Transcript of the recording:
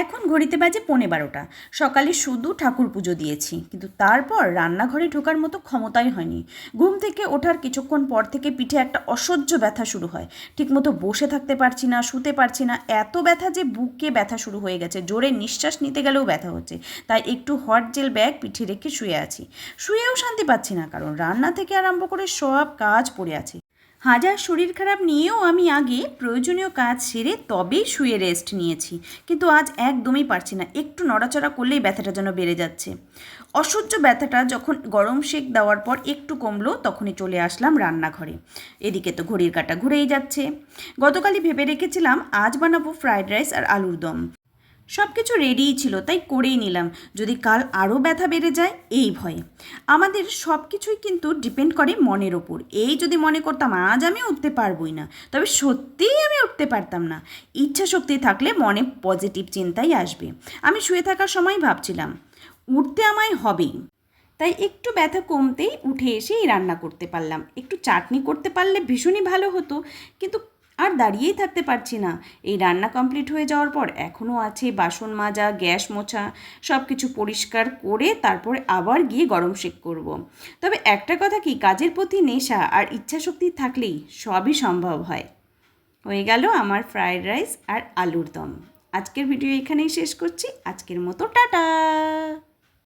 এখন ঘড়িতে বাজে 11:15। সকালে শুধু ঠাকুর পুজো দিয়েছি, কিন্তু তারপর রান্নাঘরে ঢোকার মতো ক্ষমতাই হয়নি। ঘুম থেকে ওঠার কিছুক্ষণ পর থেকে পিঠে একটা অসহ্য ব্যথা শুরু হয়। ঠিকমতো বসে থাকতে পারছি না, শুতে পারছি না, এত ব্যথা যে বুকে ব্যথা শুরু হয়ে গেছে, জোরে নিঃশ্বাস নিতে গেলেও ব্যথা হচ্ছে। তাই একটু হট জেল ব্যাগ পিঠে রেখে শুয়ে আছি। শুয়েও শান্তি পাচ্ছি না, কারণ রান্না থেকে আরম্ভ করে সব কাজ পড়ে আছে। হাজার শরীর খারাপ নিয়েও আমি আগে প্রয়োজনীয় কাজ সেরে তবেই শুয়ে রেস্ট নিয়েছি, কিন্তু আজ একদমই পারছি না। একটু নড়াচড়া করলেই ব্যথাটা যেন বেড়ে যাচ্ছে। অসহ্য ব্যথাটা যখন গরম সেক দেওয়ার পর একটু কমলো, তখনই চলে আসলাম রান্নাঘরে। এদিকে তো ঘড়ির কাঁটা ঘুরেই যাচ্ছে। গতকালই ভেবে রেখেছিলাম আজ বানাবো ফ্রায়েড রাইস আর আলুর দম। সব কিছু রেডিই ছিল, তাই করেই নিলাম। যদি কাল আরও ব্যথা বেড়ে যায় এই ভয়ে। আমাদের সব কিছুই কিন্তু ডিপেন্ড করে মনের ওপর। এই যদি মনে করতাম আজ আমি উঠতে পারবই না, তবে সত্যিই আমি উঠতে পারতাম না। ইচ্ছা শক্তি থাকলে মনে পজিটিভ চিন্তাই আসবে। আমি শুয়ে থাকার সময় ভাবছিলাম উঠতে আমায় হবেই। তাই একটু ব্যথা কমতেই উঠে এসেই রান্না করতে পারলাম। একটু চাটনি করতে পারলে ভীষণই ভালো হতো, কিন্তু আর দাঁড়িয়েই থাকতে পারছি না। এই রান্না কমপ্লিট হয়ে যাওয়ার পর এখনও আছে বাসন মাজা, গ্যাস মোছা, সব কিছু পরিষ্কার করে তারপরে আবার গিয়ে গরম সেক করব। তবে একটা কথা কি, কাজের প্রতি নেশা আর ইচ্ছাশক্তি থাকলেই সবই সম্ভব হয়। হয়ে গেল আমার ফ্রায়েড রাইস আর আলুর দম। আজকের ভিডিও এখানেই শেষ করছি। আজকের মতো টাটা।